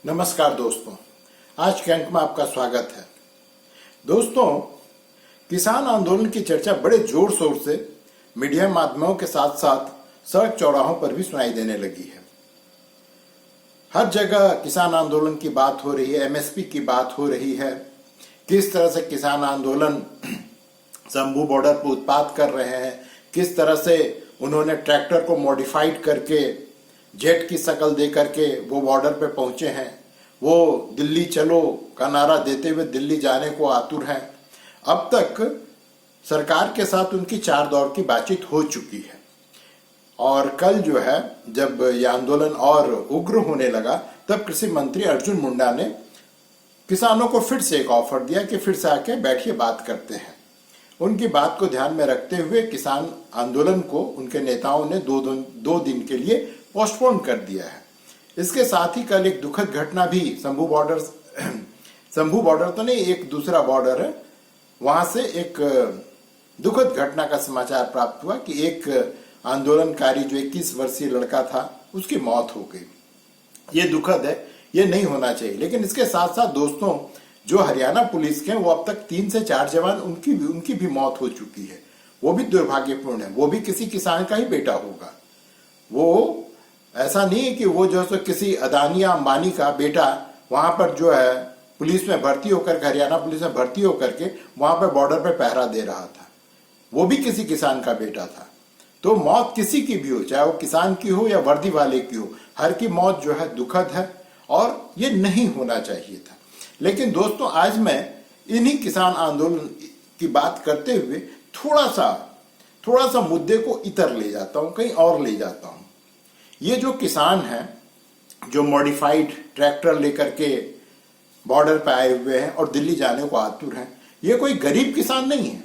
नमस्कार दोस्तों, आज के अंक में आपका स्वागत है। दोस्तों, किसान आंदोलन की चर्चा बड़े जोर शोर से मीडिया माध्यमों के साथ साथ सड़क चौराहों पर भी सुनाई देने लगी है। हर जगह किसान आंदोलन की बात हो रही है, एमएसपी की बात हो रही है। किस तरह से किसान आंदोलन शंभू बॉर्डर पर उत्पात कर रहे हैं, किस तरह से उन्होंने ट्रैक्टर को मॉडिफाइड करके जेट की शक्ल दे करके वो बॉर्डर पे पहुंचे हैं। वो दिल्ली चलो का नारा देते हुए दिल्ली जाने को आतुर हैं। अब तक सरकार के साथ उनकी 4 दौर की बातचीत हो चुकी है और कल जो है जब ये आंदोलन और उग्र होने लगा तब कृषि मंत्री अर्जुन मुंडा ने किसानों को फिर से एक ऑफर दिया कि फिर से आके बैठिए, बात करते हैं। उनकी बात को ध्यान में रखते हुए किसान आंदोलन को उनके नेताओं ने दो दिन के लिए पोस्टपोन कर दिया है। इसके साथ ही कल एक दुखद घटना भी शंभू बॉर्डर तो नहीं, एक दूसरा बॉर्डर है, वहां से एक दुखद घटना का समाचार प्राप्त हुआ कि एक आंदोलनकारी जो 21 वर्षीय लड़का था उसकी मौत हो गई। ये दुखद है, ये नहीं होना चाहिए। लेकिन इसके साथ साथ दोस्तों, जो हरियाणा पुलिस के वो अब तक 3 से 4 जवान उनकी भी मौत हो चुकी है। वो भी दुर्भाग्यपूर्ण है। वो भी किसी किसान का ही बेटा होगा। वो ऐसा नहीं है कि वो जो है किसी अदानी या अंबानी का बेटा वहां पर जो है पुलिस में भर्ती होकर, हरियाणा पुलिस में भर्ती होकर के वहां पर बॉर्डर पर पहरा दे रहा था। वो भी किसी किसान का बेटा था। तो मौत किसी की भी हो, चाहे वो किसान की हो या वर्दी वाले की हो, हर की मौत जो है दुखद है और ये नहीं होना चाहिए था। लेकिन दोस्तों, आज मैं इन्हीं किसान आंदोलन की बात करते हुए थोड़ा सा मुद्दे को इतर ले जाता हूं, कहीं और ले जाता हूं। ये जो किसान हैं जो मॉडिफाइड ट्रैक्टर लेकर के बॉर्डर पे आए हुए हैं और दिल्ली जाने को आतुर हैं, ये कोई गरीब किसान नहीं है।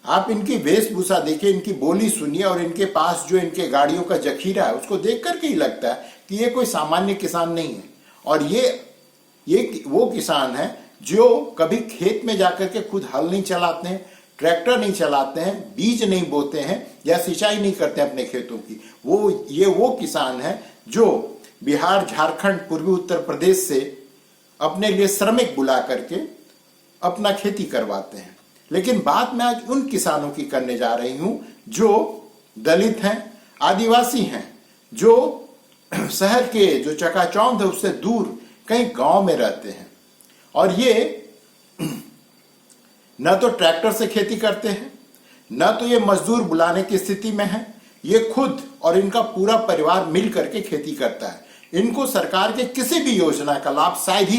आप इनकी वेशभूषा देखिए, इनकी बोली सुनिए और इनके पास जो इनके गाड़ियों का जखीरा है उसको देख करके ही लगता है कि ये कोई सामान्य किसान नहीं है। और ये वो किसान है जो कभी खेत में जाकर के खुद हल नहीं चलाते हैं, ट्रैक्टर नहीं चलाते हैं, बीज नहीं बोते हैं या सिंचाई नहीं करते अपने खेतों की। वो किसान है जो बिहार, झारखंड, पूर्वी उत्तर प्रदेश से अपने लिए श्रमिक बुला करके अपना खेती करवाते हैं। लेकिन बात मैं आज उन किसानों की करने जा रही हूं जो दलित हैं, आदिवासी हैं, जो शहर के जो चकाचौंध है उससे दूर कहीं गांव में रहते हैं और ये न तो ट्रैक्टर से खेती करते हैं, न तो ये मजदूर बुलाने की स्थिति में है। ये खुद और इनका पूरा परिवार मिल करके खेती करता है। इनको सरकार के किसी भी योजना का लाभ शायद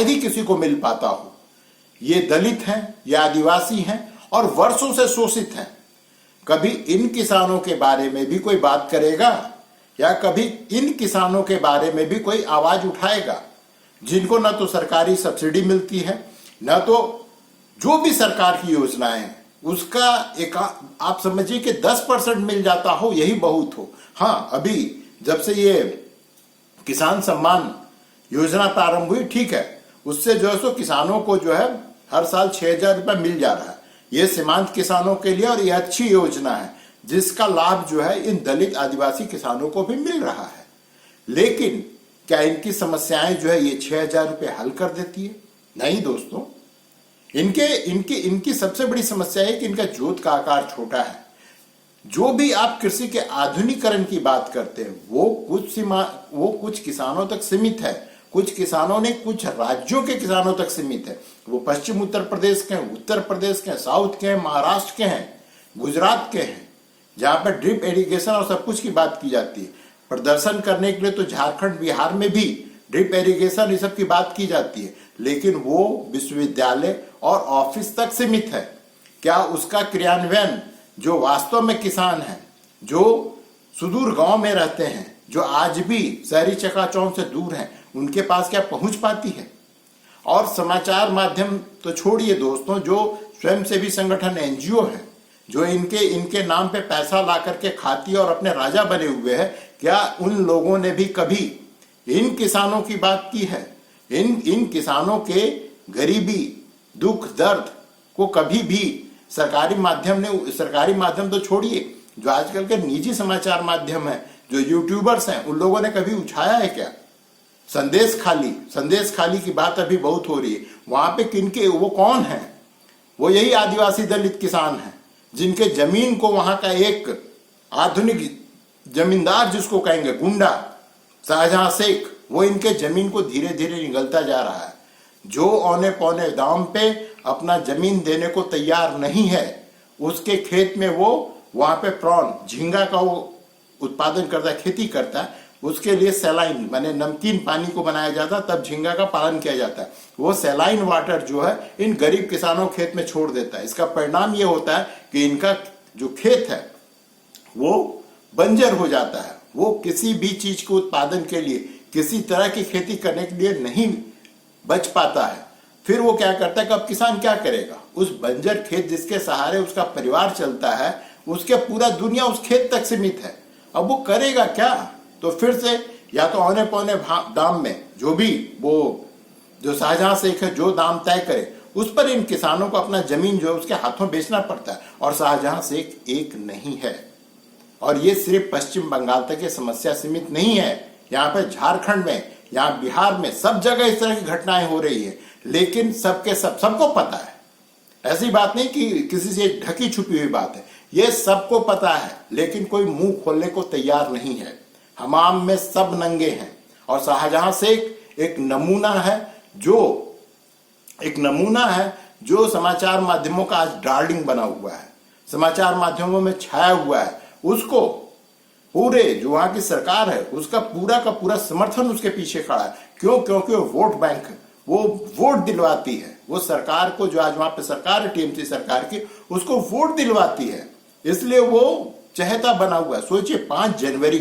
ही किसी को मिल पाता हो। ये दलित हैं, ये आदिवासी हैं और वर्षों से शोषित हैं। कभी इन किसानों के बारे में भी कोई बात करेगा या कभी इन किसानों के बारे में भी कोई आवाज उठाएगा जिनको न तो सरकारी सब्सिडी मिलती है, न तो जो भी सरकार की योजनाएं हैं उसका एक आप समझिए कि 10% मिल जाता हो, यही बहुत हो। हाँ, अभी जब से ये किसान सम्मान योजना प्रारंभ हुई, ठीक है, उससे जो है सो किसानों को जो है हर साल 6,000 रुपये मिल जा रहा है। ये सीमांत किसानों के लिए और ये अच्छी योजना है जिसका लाभ जो है इन दलित आदिवासी किसानों को भी मिल रहा है। लेकिन क्या इनकी समस्याएं जो है ये 6,000 रुपये हल कर देती है? नहीं दोस्तों, इनकी सबसे बड़ी समस्या है कि इनका जोत का आकार छोटा है। जो भी आप कृषि के आधुनिकीकरण की बात करते हैं वो कुछ किसानों तक सीमित है। कुछ किसानों ने कुछ राज्यों के किसानों तक सीमित है। वो पश्चिम उत्तर प्रदेश के हैं, उत्तर प्रदेश के हैं, साउथ के हैं, महाराष्ट्र के हैं, गुजरात के हैं, जहां पर ड्रिप इरिगेशन और सब कुछ की बात की जाती है। प्रदर्शन करने के लिए तो झारखंड, बिहार में भी ड्रिप इरिगेशन ये सब की बात की जाती है। लेकिन वो विश्वविद्यालय और ऑफिस तक सीमित है। क्या उसका क्रियान्वयन जो वास्तव में किसान हैं, जो सुदूर गांव में रहते हैं, जो आज भी शहरी चकाचौंध से दूर हैं, उनके पास क्या पहुंच पाती है? और समाचार माध्यम तो छोड़िए दोस्तों, जो स्वयंसेवी संगठन एनजीओ है जो इनके नाम पे पैसा ला करके खाती और अपने राजा बने हुए हैं, क्या उन लोगों ने भी कभी इन किसानों की बात की है? इन किसानों के गरीबी, दुख, दर्द को कभी भी सरकारी माध्यम तो छोड़िए, जो आजकल के निजी समाचार माध्यम है, जो यूट्यूबर्स हैं, उन लोगों ने कभी उठाया है क्या? संदेश खाली की बात अभी बहुत हो रही है। वहां पे किनके, वो कौन है? वो यही आदिवासी दलित किसान हैं जिनके जमीन को वहां का एक आधुनिक जमींदार जिसको कहेंगे गुंडा शाहजहां शेख, वो इनके जमीन को धीरे धीरे निगलता जा रहा है। जो औने पौने दाम पे अपना जमीन देने को तैयार नहीं है, उसके खेत में वो वहां पे प्रॉन झींगा का वो उत्पादन करता है, खेती करता है। उसके लिए सैलाइन माने नमकीन पानी को बनाया जाता है, तब झींगा का पालन किया जाता है। वो सैलाइन वाटर जो है इन गरीब किसानों खेत में छोड़ देता है। इसका परिणाम ये होता है कि इनका जो खेत है वो बंजर हो जाता है। वो किसी भी चीज के उत्पादन के लिए, किसी तरह की खेती करने के लिए नहीं बच पाता है। फिर वो क्या करता है कि अब किसान क्या करेगा? उस बंजर खेत जिसके सहारे उसका परिवार चलता है, उसके पूरा दुनिया उस खेत तक सीमित है। अब वो करेगा क्या? तो फिर से या तो औने पौने दाम में जो भी वो जो शाहजहां शेख है जो दाम तय करे, उस पर इन किसानों को अपना जमीन जो है उसके हाथों बेचना पड़ता है। और शाहजहां शेख एक नहीं है, और ये सिर्फ पश्चिम बंगाल तक ये समस्या सीमित नहीं है। यहाँ पे झारखंड में, यहाँ बिहार में, सब जगह इस तरह की घटनाएं हो रही है। लेकिन सबको पता है, ऐसी बात नहीं कि किसी से ढकी छुपी हुई बात है, ये सबको पता है। लेकिन कोई मुंह खोलने को तैयार नहीं है। हमाम में सब नंगे हैं। और शाहजहां शेख एक नमूना है जो समाचार माध्यमों का आज डार्लिंग बना हुआ है, समाचार माध्यमों में छाया हुआ है। उसको पूरे जो वहां की सरकार है उसका पूरा का पूरा समर्थन उसके पीछे खड़ा है। क्यों? क्योंकि वो वोट बैंक है, वो वोट दिलवाती है। वो सरकार को, जो आज वहां पे सरकार है टीएमसी सरकार की, उसको वोट दिलवाती है। इसलिए वो चहेता बना हुआ है। सोचिए 5 जनवरी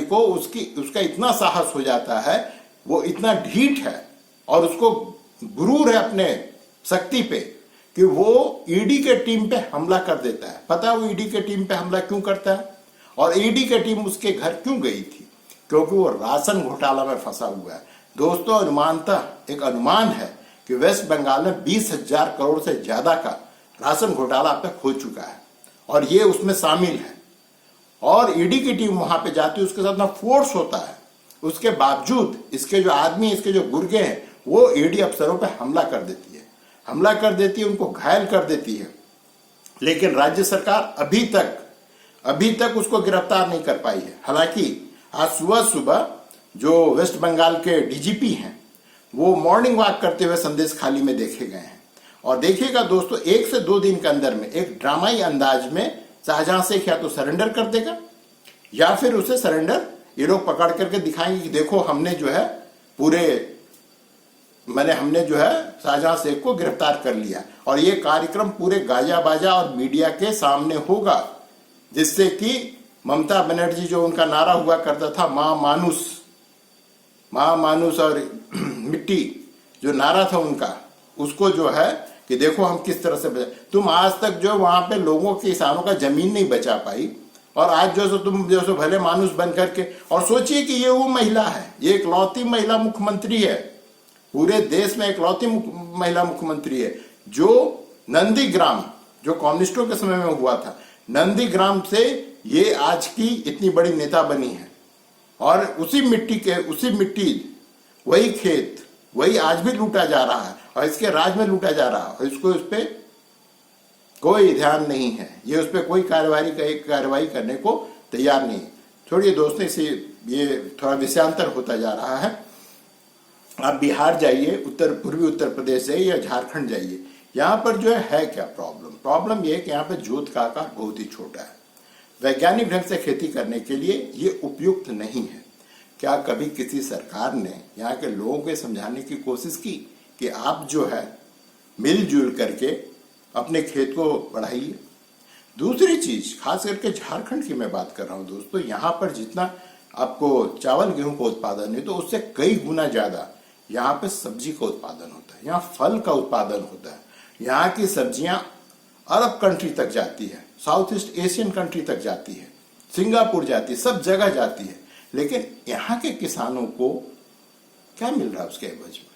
को उसका इतना साहस हो जाता है, वो इतना ढीठ है और उसको गुरूर है अपने शक्ति पे कि वो ईडी के टीम पे हमला कर देता है। पता है वो ईडी के टीम पे हमला क्यों करता है? और ईडी के टीम उसके घर क्यों गई थी? क्योंकि वो राशन घोटाला में फंसा हुआ है। दोस्तों, एक अनुमान है कि वेस्ट बंगाल में 20,000 करोड़ से ज्यादा का राशन घोटाला अब तक हो चुका है और ये उसमें शामिल है। और ईडी की टीम वहां पे जाती है, उसके साथ ना फोर्स होता है। उसके बावजूद इसके जो आदमी, इसके जो गुर्गे हैं, वो ईडी अफसरों पे हमला कर देती है, उनको घायल कर देती है। लेकिन राज्य सरकार अभी तक उसको गिरफ्तार नहीं कर पाई है। हालांकि आज सुबह जो वेस्ट बंगाल के डीजीपी हैं, वो मॉर्निंग वॉक करते हुए संदेश खाली में देखे गए हैं। और देखिएगा दोस्तों, 1 से 2 दिन के अंदर में एक ड्रामाई अंदाज में शाहजहां शेख या तो सरेंडर कर देगा या फिर उसे सरेंडर ये लोग पकड़ करके दिखाएंगे कि देखो हमने जो है शाहजहां शेख को गिरफ्तार कर लिया। और ये कार्यक्रम पूरे गाजा बाजा और मीडिया के सामने होगा, जिससे कि ममता बनर्जी जो उनका नारा हुआ करता था, मां मानुस और मिट्टी, जो नारा था उनका, उसको जो है कि देखो हम किस तरह से तुम आज तक जो वहां पे लोगों के, किसानों का जमीन नहीं बचा पाई, और आज जो तुम भले मानुस बन करके, और सोचिए कि ये वो महिला है, ये इकलौती महिला मुख्यमंत्री है, पूरे देश में इकलौती महिला मुख्यमंत्री है, जो नंदीग्राम, जो कम्युनिस्टों के समय में हुआ था, नंदीग्राम से ये आज की इतनी बड़ी नेता बनी है। और उसी मिट्टी वही खेत, वही आज भी लूटा जा रहा है और इसके राज में लूटा जा रहा है, और इसको, इस पे कोई ध्यान नहीं है। ये उस पर कोई कार्रवाई करने को तैयार नहीं है। छोड़िए दोस्तों, इसे ये थोड़ा विषयांतर होता जा रहा है। आप बिहार जाइए, पूर्वी उत्तर प्रदेश जाइए या झारखंड जाइए, यहाँ पर जो है क्या प्रॉब्लम ये है कि यहाँ पे जोत का आकार बहुत ही छोटा है। वैज्ञानिक ढंग से खेती करने के लिए ये उपयुक्त नहीं है। क्या कभी किसी सरकार ने यहाँ के लोगों को समझाने की कोशिश की कि आप जो है मिलजुल करके अपने खेत को बढ़ाइए? दूसरी चीज, खास करके झारखंड की मैं बात कर रहा हूँ दोस्तों, यहाँ पर जितना आपको चावल गेहूं का उत्पादन है, तो उससे कई गुना ज्यादा यहाँ पे सब्जी का उत्पादन होता है, यहाँ फल का उत्पादन होता है। यहाँ की सब्जियां अरब कंट्री तक जाती है, साउथ ईस्ट एशियन कंट्री तक जाती है, सिंगापुर जाती है, सब जगह जाती है। लेकिन यहाँ के किसानों को क्या मिल रहा है उसके एवज में?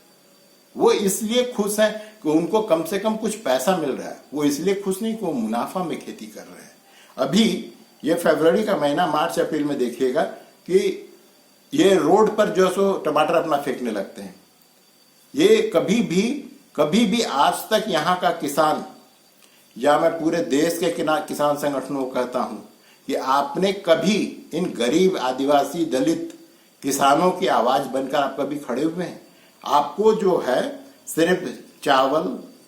वो इसलिए खुश है कि उनको कम से कम कुछ पैसा मिल रहा है, वो इसलिए खुश नहीं कि वो मुनाफा में खेती कर रहे हैं। अभी ये फरवरी का महीना, मार्च अप्रैल में देखिएगा कि ये रोड पर जो सो टमाटर अपना फेंकने लगते हैं। ये कभी भी आज तक यहाँ का किसान, या मैं पूरे देश के किसान संगठनों को कहता हूं कि आपने कभी इन गरीब आदिवासी दलित किसानों की आवाज बनकर आप कभी खड़े हुए हैं? आपको जो है सिर्फ चावल,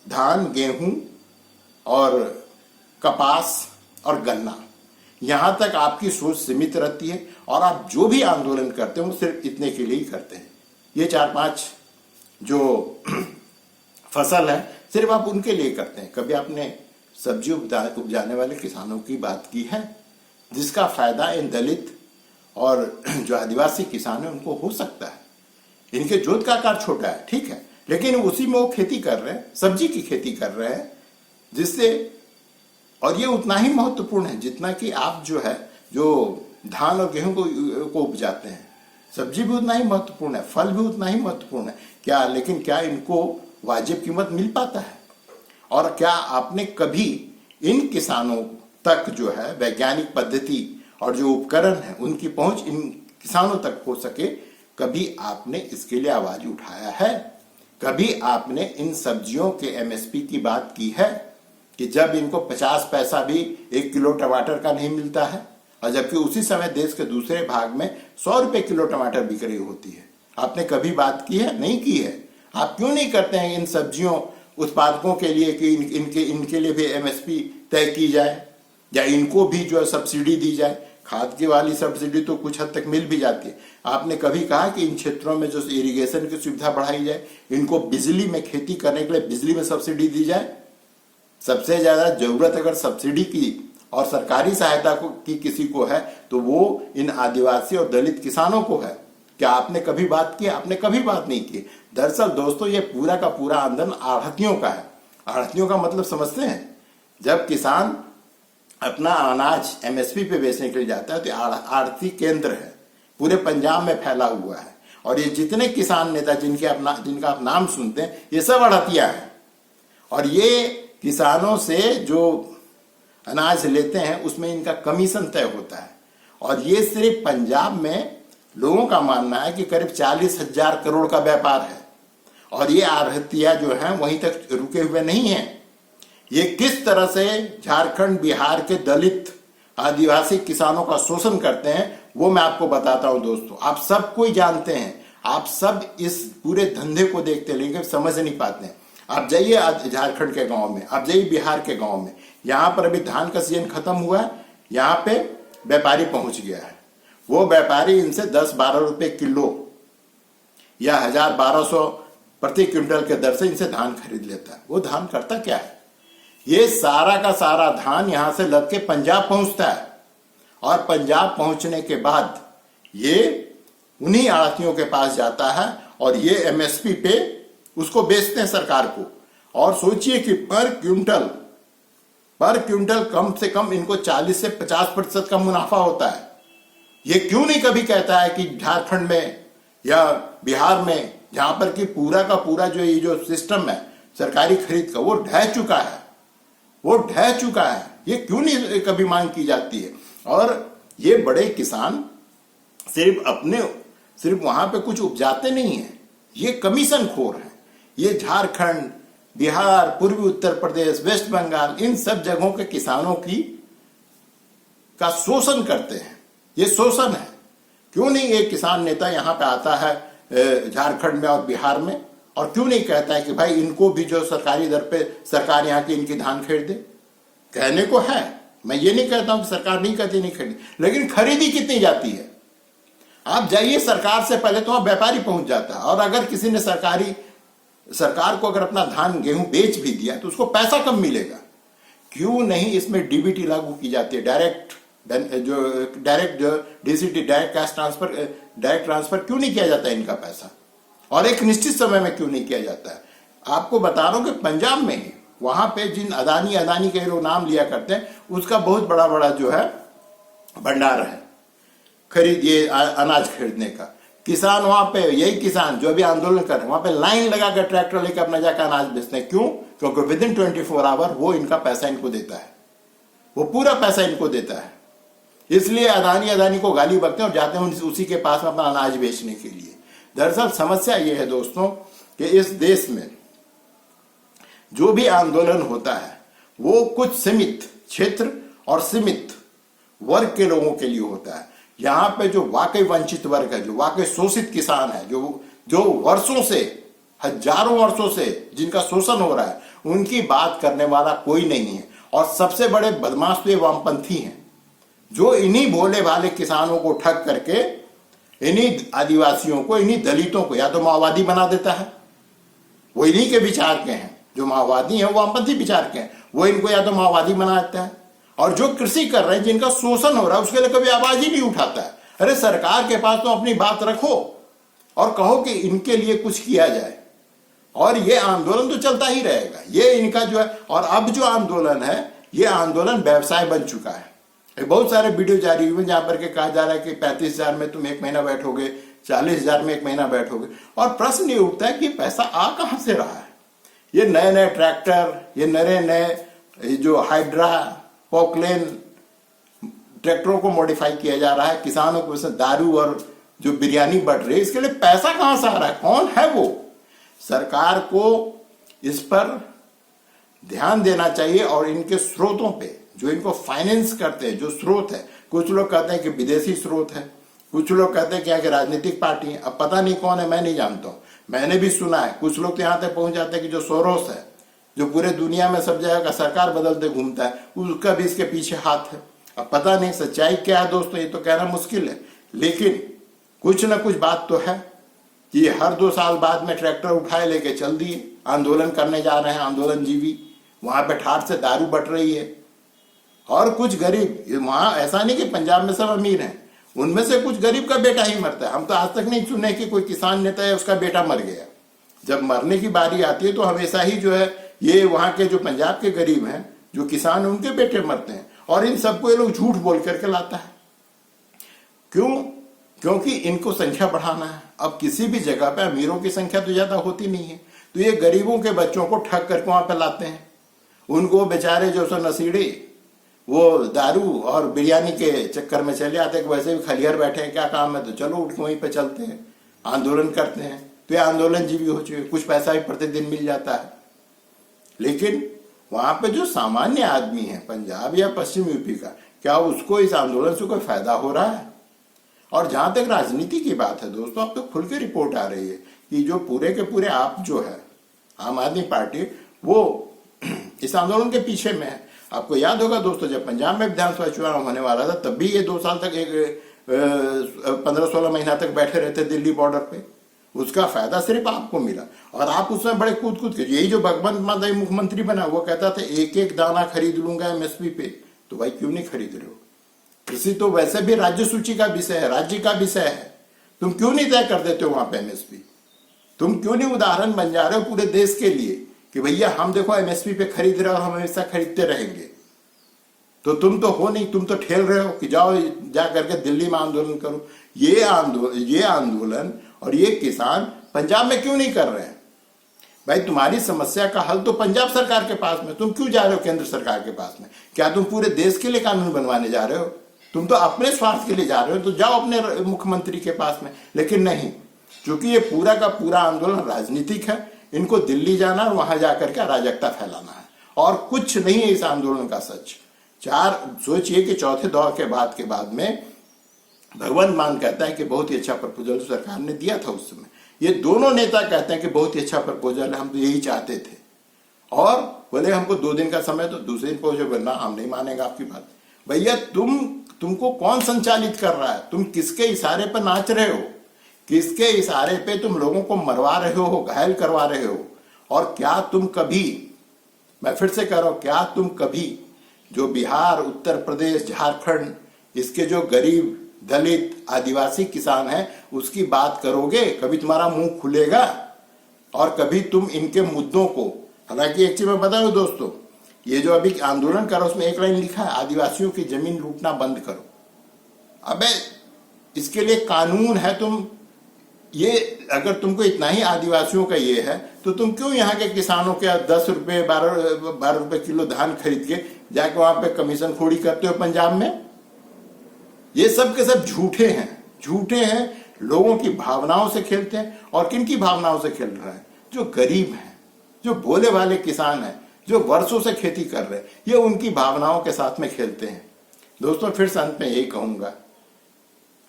धान, गेहूं और कपास और गन्ना, यहां तक आपकी सोच सीमित रहती है और आप जो भी आंदोलन करते हैं वो सिर्फ इतने के लिए ही करते हैं। ये 4-5 जो फसल है सिर्फ आप उनके लिए करते हैं। कभी आपने सब्जी उपजाने वाले किसानों की बात की है, जिसका फायदा इन दलित और जो आदिवासी किसान है उनको हो सकता है। इनके जोत का आकार छोटा है, ठीक है, लेकिन उसी में वो खेती कर रहे हैं, सब्जी की खेती कर रहे हैं, जिससे, और ये उतना ही महत्वपूर्ण है जितना कि आप जो है जो धान और गेहूं को उपजाते हैं। सब्जी भी उतना ही महत्वपूर्ण है, फल भी उतना ही महत्वपूर्ण है क्या, लेकिन क्या इनको वाजिब कीमत मिल पाता है? और क्या आपने कभी इन किसानों तक जो है वैज्ञानिक पद्धति और जो उपकरण है उनकी पहुंच इन किसानों तक हो सके, कभी आपने इसके लिए आवाज उठाया है? कभी आपने इन सब्जियों के एमएसपी की बात की है कि जब इनको 50 पैसा भी 1 किलो टमाटर का नहीं मिलता है, और जबकि उसी समय देश के दूसरे भाग में 100 रुपए किलो टमाटर बिक रही होती है? आपने कभी बात की है? नहीं की है। आप क्यों नहीं करते हैं इन सब्जियों उत्पादकों के लिए कि इनके लिए भी एमएसपी तय की जाए, या इनको भी जो सब्सिडी दी जाए? खाद की वाली सब्सिडी तो कुछ हद तक मिल भी जाती है। आपने कभी कहा कि इन क्षेत्रों में जो इरिगेशन की सुविधा बढ़ाई जाए, इनको बिजली में खेती करने के लिए बिजली में सब्सिडी दी जाए? सबसे ज्यादा जरूरत अगर सब्सिडी की और सरकारी सहायता की किसी को है तो वो इन आदिवासी और दलित किसानों को है। क्या आपने कभी बात की? आपने कभी बात नहीं की। दरअसल दोस्तों, ये पूरा का पूरा आंदोलन आढ़तियों का है। आढ़तियों का मतलब समझते हैं? जब किसान अपना अनाज एमएसपी पे बेचने के लिए जाता है तो आढ़ती केंद्र है, पूरे पंजाब में फैला हुआ है। और ये जितने किसान नेता जिनका आप नाम सुनते हैं, ये सब आढ़तिया है। और ये किसानों से जो अनाज लेते हैं उसमें इनका कमीशन तय होता है। और ये सिर्फ पंजाब में लोगों का मानना है कि करीब 40,000 करोड़ का व्यापार है। और ये आढ़तिया जो है वहीं तक रुके हुए नहीं है। ये किस तरह से झारखंड, बिहार के दलित आदिवासी किसानों का शोषण करते हैं वो मैं आपको बताता हूं दोस्तों। आप सब कोई जानते हैं, आप सब इस पूरे धंधे को देखते, लेकिन समझ नहीं पाते हैं। आप जाइए झारखंड के गांव में, आप जाइए बिहार के गांव में, यहां पर अभी धान का सीजन खत्म हुआ है, यहां पे व्यापारी पहुंच गया है। वो व्यापारी इनसे 10-12 रुपए किलो या 1,000-1,200 प्रति क्विंटल के दर से इनसे धान खरीद लेता है। वो धान करता क्या है? ये सारा का सारा धान यहां से लद के पंजाब पहुंचता है, और पंजाब पहुंचने के बाद ये उन्हीं आढ़तियों के पास जाता है और ये एमएसपी पे उसको बेचते हैं सरकार को। और सोचिए कि पर क्विंटल कम से कम इनको 40 से 50% का मुनाफा होता है। ये क्यों नहीं कभी कहता है कि झारखंड में या बिहार में, जहां पर कि पूरा का पूरा जो ये जो सिस्टम है सरकारी खरीद का, वो ढह चुका है। ये क्यों नहीं कभी मांग की जाती है? और ये बड़े किसान सिर्फ वहां पे कुछ उपजाते नहीं है, ये कमीशन खोर है। ये झारखंड, बिहार, पूर्वी उत्तर प्रदेश, वेस्ट बंगाल, इन सब जगहों के किसानों का शोषण करते हैं। ये शोषण है। क्यों नहीं एक किसान नेता यहां पे आता है झारखंड में और बिहार में, और क्यों नहीं कहता है कि भाई इनको भी जो सरकारी दर पे सरकार यहाँ की इनकी धान खरीद दे? कहने को है, मैं ये नहीं कहता हूं कि सरकार नहीं कहती नहीं खरीदी, लेकिन खरीदी कितनी जाती है? आप जाइए, सरकार से पहले तो वहां व्यापारी पहुंच जाता है। और अगर किसी ने सरकार को अगर अपना धान गेहूं बेच भी दिया तो उसको पैसा कम मिलेगा। क्यों नहीं इसमें डीबीटी लागू की जाती है? Direct DCT, direct cash transfer, direct transfer क्यों नहीं किया जाता है इनका पैसा? और एक निश्चित समय में क्यों नहीं किया जाता है? आपको बता रहा हूं कि पंजाब में ही, वहां पे जिन अदानी के लोग नाम लिया करते हैं, उसका बहुत बड़ा जो है भंडार है ये अनाज खरीदने का। किसान वहां पे, यही किसान जो अभी आंदोलन कर रहे हैं, वहां पे लाइन लगाकर ट्रैक्टर लेकर अपना जाकर अनाज बेचते हैं। क्यों? क्योंकि विद इन 24 आवर वो इनका पैसा इनको देता है, वो पूरा पैसा इनको देता है। इसलिए अदानी को गाली बकते हैं और जाते हैं उसी के पास में अपना अनाज बेचने के लिए। दरअसल समस्या यह है दोस्तों कि इस देश में जो भी आंदोलन होता है वो कुछ सीमित क्षेत्र और सीमित वर्ग के लोगों के लिए होता है। यहाँ पे जो वाकई वंचित वर्ग है, जो वाकई शोषित किसान है, जो वर्षों से, हजारों वर्षों से जिनका शोषण हो रहा है, उनकी बात करने वाला कोई नहीं है। और सबसे बड़े बदमाश तो ये वामपंथी हैं, जो इन्हीं भोले भाले किसानों को ठग करके इन्हीं आदिवासियों को, इन्हीं दलितों को या तो माओवादी बना देता है। वो इन्हीं के विचार के हैं, जो माओवादी हैं वो वामपंथी विचार के हैं, वो इनको या तो माओवादी बना देता है। और जो कृषि कर रहे हैं, जिनका शोषण हो रहा है, उसके लिए कभी आवाज ही नहीं उठाता है। अरे सरकार के पास तो अपनी बात रखो और कहो कि इनके लिए कुछ किया जाए। और ये आंदोलन तो चलता ही रहेगा, ये इनका जो है। और अब जो आंदोलन है, ये आंदोलन व्यवसाय बन चुका है। बहुत सारे वीडियो जारी हुए जहां पर के कहा जा रहा है कि 35,000 में तुम एक महीना बैठोगे, 40,000 में एक महीना बैठोगे। और प्रश्न ये उठता है कि पैसा आ कहां से रहा है? ये नए नए ट्रैक्टर, ये नए जो हाइड्रा पॉकलेन ट्रैक्टरों को मॉडिफाई किया जा रहा है, किसानों को दारू और जो बिरयानी बढ़ रही है, इसके लिए पैसा कहां से आ रहा है? कौन है वो? सरकार को इस पर ध्यान देना चाहिए और इनके स्रोतों पे, जो इनको फाइनेंस करते हैं, जो स्रोत है, कुछ लोग कहते हैं कि विदेशी स्रोत है, कुछ लोग कहते हैं कि यहाँ की राजनीतिक पार्टी है। अब पता नहीं कौन है, मैं नहीं जानता हूं। मैंने भी सुना है, कुछ लोग तो यहाँ तक पहुंच जाते हैं कि जो सोरोस है, जो पूरे दुनिया में सब जगह का सरकार बदलते घूमता है, उसका भी इसके पीछे हाथ है। अब पता नहीं सच्चाई क्या है दोस्तों, ये तो कहना मुश्किल है, लेकिन कुछ ना कुछ बात तो है कि हर 2 साल बाद में ट्रैक्टर उठाए लेके चल दिए, आंदोलन करने जा रहे हैं आंदोलन जीवी, वहां पे ठाठ से दारू बट रही है। और कुछ गरीब, वहां ऐसा नहीं कि पंजाब में सब अमीर हैं, उनमें से कुछ गरीब का बेटा ही मरता है। हम तो आज तक नहीं सुने कि कोई किसान नेता है उसका बेटा मर गया। जब मरने की बारी आती है तो हमेशा ही जो है ये वहां के जो पंजाब के गरीब हैं, जो किसान, उनके बेटे मरते हैं। और इन सबको ये लोग झूठ बोल करके लाता है। क्यों? क्योंकि इनको संख्या बढ़ाना है। अब किसी भी जगह पे अमीरों की संख्या तो ज्यादा होती नहीं है, तो ये गरीबों के बच्चों को ठग करके वहां पे लाते हैं। उनको बेचारे जो सो नसीड़े वो दारू और बिरयानी के चक्कर में चले आते हैं कि वैसे भी खलियार बैठे हैं, क्या काम है, तो चलो उठ के वहीं पे चलते हैं, आंदोलन करते हैं। तो ये आंदोलन जीवी हो चुके, कुछ पैसा भी प्रतिदिन मिल जाता है। लेकिन वहां पे जो सामान्य आदमी है पंजाब या पश्चिम यूपी का, क्या उसको इस आंदोलन से कोई फायदा हो रहा है? और जहां तक राजनीति की बात है दोस्तों, अब तो खुल के रिपोर्ट आ रही है कि जो पूरे के पूरे आप जो है आम आदमी पार्टी, वो इस आंदोलन के पीछे में है। आपको याद होगा दोस्तों, जब पंजाब में विधानसभा चुनाव होने वाला था, तब भी ये 2 साल तक 15-16 महीना तक बैठे रहते दिल्ली बॉर्डर पे। उसका फायदा सिर्फ आपको मिला। और आप उसमें बड़े कूद के, यही जो भगवंत मान मुख्यमंत्री बना, वो कहता था एक एक दाना खरीद लूंगा एमएसपी पे। तो भाई क्यों नहीं खरीद रहे हो? कृषि तो वैसे भी राज्य सूची का विषय है, राज्य का विषय है। तुम क्यों नहीं तय कर देते हो वहां पे एमएसपी? तुम क्यों नहीं उदाहरण बन जा रहे हो पूरे देश के लिए कि भैया हम देखो एमएसपी पे खरीद रहे हो और हम हमेशा खरीदते रहेंगे? तो तुम तो हो नहीं, तुम तो ठेल रहे हो कि जाओ जा करके दिल्ली में आंदोलन करो। ये आंदोलन और ये किसान पंजाब में क्यों नहीं कर रहे हैं? भाई तुम्हारी समस्या का हल तो पंजाब सरकार के पास में, तुम क्यों जा रहे हो केंद्र सरकार के पास में? क्या तुम पूरे देश के लिए कानून बनवाने जा रहे हो? तुम तो अपने स्वार्थ के लिए जा रहे हो, तो जाओ अपने मुख्यमंत्री के पास में। लेकिन नहीं, क्योंकि ये पूरा का पूरा आंदोलन राजनीतिक है, इनको दिल्ली जाना और वहां जाकर के अराजकता फैलाना है, और कुछ नहीं है इस आंदोलन का सच। सोचिए कि चौथे दौर के बाद में भगवंत मान कहता है कि बहुत ही अच्छा प्रपोजल सरकार ने दिया था उस समय। ये दोनों नेता कहते हैं कि बहुत ही अच्छा प्रपोजल है, हम तो यही चाहते थे। और बोले हमको 2 दिन का समय, तो दूसरे दिन पहुंचे, वरना हम नहीं मानेंगे आपकी बात। भैया तुमको कौन संचालित कर रहा है? तुम किसके इशारे पर नाच रहे हो? किसके इशारे पे तुम लोगों को मरवा रहे हो, घायल करवा रहे हो? और क्या तुम कभी, मैं फिर से कह रहा हूं, क्या तुम कभी जो बिहार, उत्तर प्रदेश, झारखंड, इसके जो गरीब, दलित, आदिवासी किसान हैं, उसकी बात करोगे? कभी तुम्हारा मुंह खुलेगा? और कभी तुम इनके मुद्दों को, हालांकि एक चीज मैं बता दूं दोस्तों, ये जो अभी आंदोलन करो उसमें एक लाइन लिखा है, आदिवासियों की जमीन लूटना बंद करो। अबे इसके लिए कानून है। तुम ये, अगर तुमको इतना ही आदिवासियों का ये है, तो तुम क्यों यहाँ के किसानों के 10 रुपए 12 रुपए किलो धान खरीद के जाके वहां पे कमीशन खोड़ी करते हो पंजाब में? ये सब के सब झूठे हैं, झूठे हैं। लोगों की भावनाओं से खेलते हैं। और किन की भावनाओं से खेल रहे हैं? जो गरीब हैं, जो भोले भाले किसान हैं, जो वर्षों से खेती कर रहे हैं, ये उनकी भावनाओं के साथ में खेलते हैं। दोस्तों, फिर से अंत में यही कहूंगा,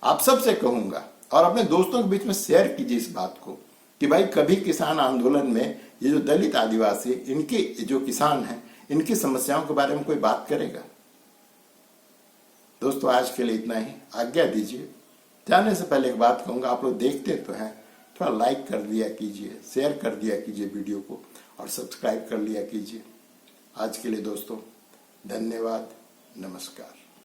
आप सबसे कहूंगा और अपने दोस्तों के बीच में शेयर कीजिए इस बात को कि भाई कभी किसान आंदोलन में ये जो दलित आदिवासी, इनके जो किसान हैं, इनकी समस्याओं के बारे में कोई बात करेगा? दोस्तों, आज के लिए इतना ही। आज्ञा दीजिए। जाने से पहले एक बात कहूंगा, आप लोग देखते तो हैं, थोड़ा लाइक कर दिया कीजिए, शेयर कर दिया कीजिए वीडियो को, और सब्सक्राइब कर लिया कीजिए। आज के लिए दोस्तों धन्यवाद, नमस्कार।